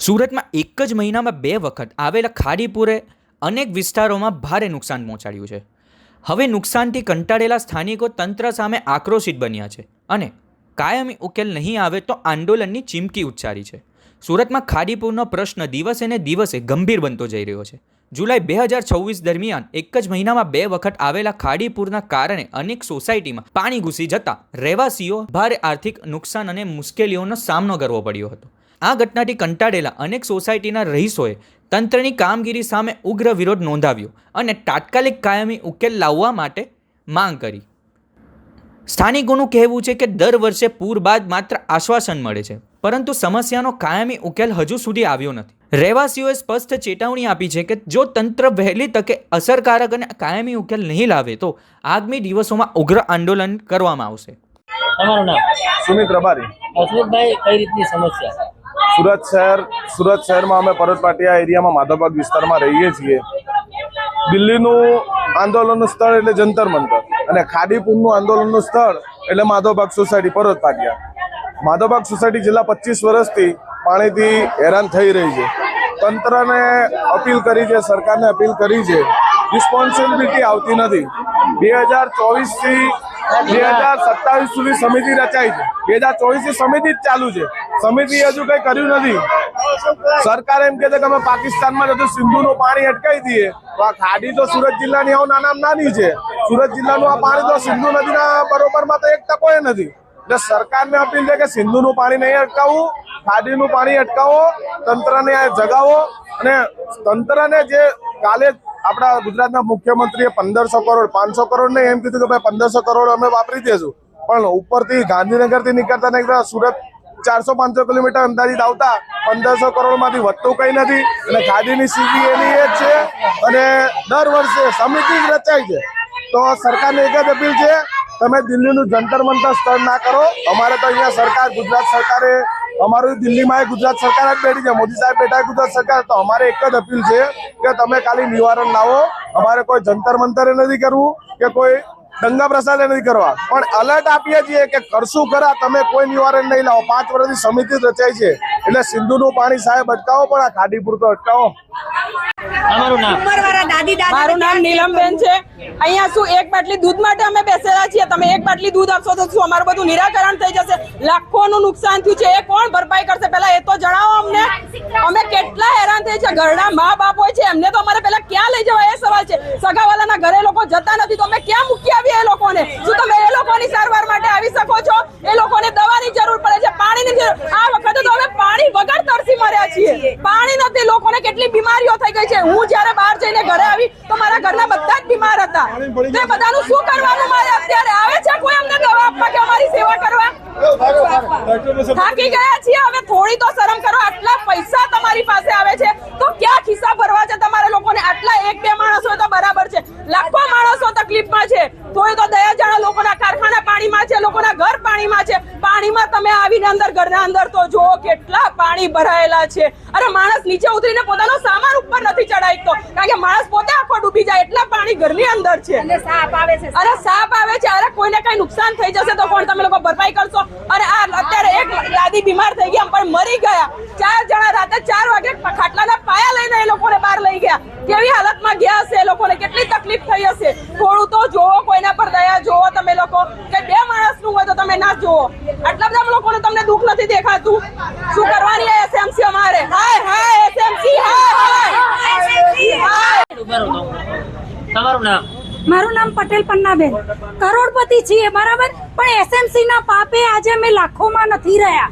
સુરતમાં એક જ મહિનામાં 2 વખત આવેલા ખાડીપુરે અનેક વિસ્તારોમાં ભારે નુકસાન પહોંચાડ્યું છે. હવે નુકસાનથી કંટાળેલા સ્થાનિકો તંત્ર સામે આક્રોશિત બન્યા છે અને કાયમી ઉકેલ નહીં આવે તો આંદોલનની ચીમકી ઉચ્ચારી છે. સુરતમાં ખાડીપુરનો પ્રશ્ન દિવસે ને દિવસે ગંભીર બનતો જઈ રહ્યો છે. જુલાઈ 2024 દરમિયાન એક જ મહિનામાં 2 વખત આવેલા ખાડીપુરના કારણે અનેક સોસાયટીમાં પાણી ઘૂસી જતા રહેવાસીઓ ભારે આર્થિક નુકસાન અને મુશ્કેલીઓનો સામનો કરવો પડ્યો હતો. આ ઘટનાથી કંટાળેલા અનેક સોસાયટીના રહીશોએ તંત્રની કામગીરી સામે ઉગ્ર વિરોધ નોંધાવ્યો અને તાત્કાલિક કાયમી ઉકેલ લાવવા માટે માંગ કરી. સ્થાનિકોનું કહેવું છે કે દર વર્ષે પૂર બાદ માત્ર આશ્વાસન મળે છે, પરંતુ સમસ્યાનો કાયમી ઉકેલ હજુ સુધી આવ્યો નથી. રહેવાસીઓએ સ્પષ્ટ ચેતવણી આપી છે કે જો તંત્ર વહેલી તકે અસરકારક અને કાયમી ઉકેલ નહીં લાવે તો આગામી દિવસોમાં ઉગ્ર આંદોલન કરવામાં આવશે. તમારું નામ? સુમિત રબારી. સુમિતભાઈ, કઈ રીતની સમસ્યા? સુરત શહેરમાં અમે પરત પાટિયા એરિયામાં માધવબાગ વિસ્તારમાં રહીએ છીએ. દિલ્હીનું આંદોલનનું સ્થળ એટલે જંતર મંતર અને ખાડીપુરનું આંદોલનનું સ્થળ એટલે માધવબાગ સોસાયટી પરત પાટિયા. માધવબાગ સોસાયટી છેલ્લા 25 વર્ષથી પાણીથી હેરાન થઈ રહી છે. તંત્રને અપીલ કરી છે, સરકારને અપીલ કરી છે, રિસ્પોન્સિબિલિટી આવતી નથી. 2024 થી 2027 સુધી સમિતિ રચાઈ છે. 2024 થી સમિતિ જ ચાલુ છે. સમિતિ હજુ કઈ કર્યું નથી. સરકાર એમ કે છે કે અમે પાકિસ્તાનમાં જતું સિંધુનું પાણી અટકાવી દઈએ, તો આ ખાડી તો સુરત જિલ્લાની આવું નાની છે. સુરત જિલ્લાનું આ પાણી તો સિંધુ નદીના બરોબરમાં તો 1% નથી. એટલે સરકારને અપીલ છે કે સિંધુનું પાણી નહીં અટકાવવું, ખાડીનું પાણી અટકાવો, તંત્રને જગાવો. અને તંત્રને જે કાલે આપણા ગુજરાતના મુખ્યમંત્રીએ 1500 કરોડ 500 કરોડ ને એમ કીધું કે ભાઈ 1500 કરોડ અમે વાપરી દેશું, પણ ઉપરથી ગાંધીનગરથી નીકળતા સુરત 400-500 કિલોમીટર અંદાજિત આવતા 1500 કરોડમાંથી વધતું કંઈ નથી. અને ખાડીની સ્થિતિ એની એ જ છે. અને દર વર્ષે સમિતિ જ રચાય છે. તો સરકારને એક જ અપીલ છે, તમે દિલ્હીનું જંતર મંતર સ્થળ ના કરો. અમારે તો અહીંયા સરકાર, ગુજરાત સરકારે, અમારું દિલ્હીમાં ગુજરાત સરકાર જ બેઠી છે, મોદી સાહેબ બેઠા ગુજરાત સરકાર. તો અમારે એક જ અપીલ છે કે તમે ખાલી નિવારણ લાવો. અમારે કોઈ જંતર મંતરે નથી કરવું કે કોઈ દંગા પ્રસાદે નથી કરવા, પણ અલર્ટ આપીએ છીએ કે કરશું ખરા, તમે કોઈ નિવારણ નહીં લાવો. 5 વર્ષથી સમિતિ રચાઈ છે. એટલે સિંધુનું પાણી સાહેબ અટકાવો, પણ આ ખાડીપુર તો અટકાવો. તમારું નામ? મારું નામ નીલમબેન છે. અહીંયા શું એક બાટલી દૂધ માટે અમે બેસેલા છીએ? તમે એક બાટલી દૂધ આપશો તો શું અમારું બધું નિરાકરણ થઈ જશે? લાખોનું નુકસાન થયું છે, એ કોણ ભરપાઈ કરશે? પહેલા એ તો જણાવો અમને. અમે કેટલા હેરાન થઈ છે. ઘરના મા બાપ હોય છે, એમને તો અમારે પહેલા ક્યાં લઈ જવા એ સવાલ છે. સગાવાલાના ઘરે લોકો જતા નથી, તો અમે ક્યાં મૂકી આવીએ એ લોકોને? શું તમે એ લોકોની સારવાર માટે આવી શકો છો? એ લોકોને દવાની જરૂર પડે છે, પાણીની જરૂર. આ વખતે તો અમે પાણી વગર તરસી મર્યા છીએ. પાણી નથી, લોકોને કેટલી બીમારીઓ થઈ ગઈ છે. હું જ્યારે બહાર જઈને ઘરે આવી તો મારા ઘરના બધા જ બીમાર હતા. તે બધાનું શું કરવાનું? મારે અત્યારે આવે છે કોઈ અમને દવા આપવા કે અમારી સેવા કરવા? થાકી ગયા છીએ. હવે થોડી તો શરમ કરો. આટલા પૈસા તમારી પાસે આવે છે તો ક્યાં ખિસ્સા ભરવા છે તમારે લોકોને? આટલા 1-2 માણસો તો બરાબર છે, લાખો માણસો તકલીફમાં છે. થોડી તો દયા જાણો. લોકોના કારખાના પાણીમાં છે, લોકોના ઘર પાણીમાં છે. પાણીમાં તમે આવીને અંદર ઘરના અંદર તો જો કેટલા પાણી ભરાયેલા છે. અરે માણસ નીચે ઉતરીને પોતાનો સામાન ઉપર નથી ચડાવી તો, કારણ કે માણસ પોતે આખો ડૂબી જાય એટલા પાણી ઘરની અંદર છે. અને સાપ આવે છે. અરે કોઈને કઈ નુકસાન થઈ જશે તો કોણ તમે લોકો ભરપાઈ કરશો? અને આ અત્યારે એક દાદી બીમાર થઈ ગયા પણ મરી ગયા. 4 જણા રાતે 4 વાગે ખાટલાના પાયા લઈને એ લોકોને બહાર લઈ ગયા. કેવી હાલતમાં ગયા હશે એ લોકોને? કેટલી તકલીફ થઈ હશે? થોડું તો જોવો, કોઈના પર દયા જોવો. તમે લોકો કે 2 માણસનું હોય તો તમે ના જોવો. આટલા બધા લોકોને તમને દુઃખ નથી દેખાતું? શું કરવાની એસએમસી અમારે? હાય એસએમસી, હાય. તમારું નામ? મારું નામ પટેલ પન્નાબેન. કરોડપતિ છીએ બરાબર, પણ એસએમસી ના પાપે આજે અમે લાખોમાં નથી રહ્યા.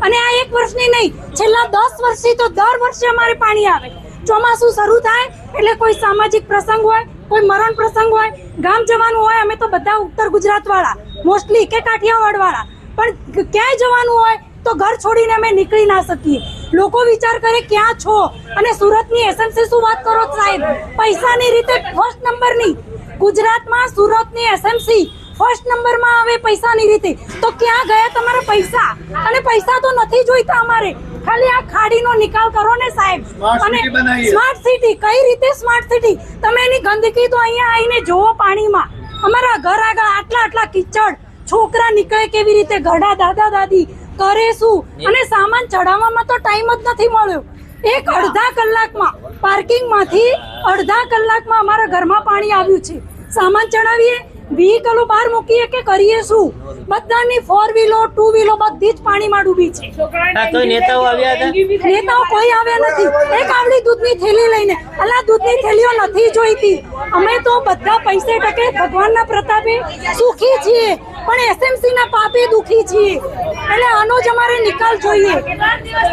અને આ 1 વર્ષની નહીં, છેલ્લા 10 વર્ષથી તો દર વર્ષે અમારે પાણી આવે. ચોમાસું શરૂ થાય એટલે કોઈ સામાજિક પ્રસંગ હોય, કોઈ મરણ પ્રસંગ હોય, ગામ જવાનું હોય. અમે તો બધા ઉત્તર ગુજરાત વાળા મોસ્ટલી કે કાઠિયાવાડ વાળા, પણ ક્યાંય જવાનું હોય તો ઘર છોડીને અમે નીકળી ના શકીએ. લોકો વિચાર કરે ક્યાં છો? અને સુરતની એસએમસી શું વાત કરો સાહેબ? પૈસાની રીતે ફર્સ્ટ નંબરની ગુજરાતમાં સુરતની એસએમસી ફર્સ્ટ નંબરમાં આવે પૈસાની રીતે. તો ક્યાં ગયા તમારા પૈસા? અને પૈસા તો નથી જોઈતા અમારે, ખાલી આ ખાડીનો નિકાલ કરો ને સાહેબ. અને સ્માર્ટ સિટી કઈ રીતે સ્માર્ટ સિટી? તમે એની ગંદકી તો અહીંયા આવીને જોવો પાણીમાં. અમારા ઘર આગળ આટલા કિચડ, છોકરા નીકળે કેવી રીતે, ઘરડા દાદા દાદી કરે શું? અને સામાન ચડાવવામાં તો ટાઈમ જ નથી મળ્યો. એક અડધા કલાકમાં પાર્કિંગમાંથી અડધા કલાકમાં અમારા ઘરમાં પાણી આવ્યું છે. સામાન ચડાવીએ, વ્હીકલો બહાર મૂકીએ કે કરીએ શું? બધાની 4 વ્હીલો 2 વ્હીલો બધી જ પાણીમાં ડૂબી છે. કોઈ નેતાઓ આવ્યા હતા? નેતાઓ કોઈ આવ્યા નથી. એક આવડી દૂધની થેલી લઈને, અલા દૂધની થેલીઓ નથી જોઈતી. અમે તો બધા પૈસે ટકે ભગવાનના પ્રતાપે સુખી છીએ, પણ એસએમસી ના પાપે દુખી છીએ. એટલે આનો જ અમારે નિકાલ જોઈએ.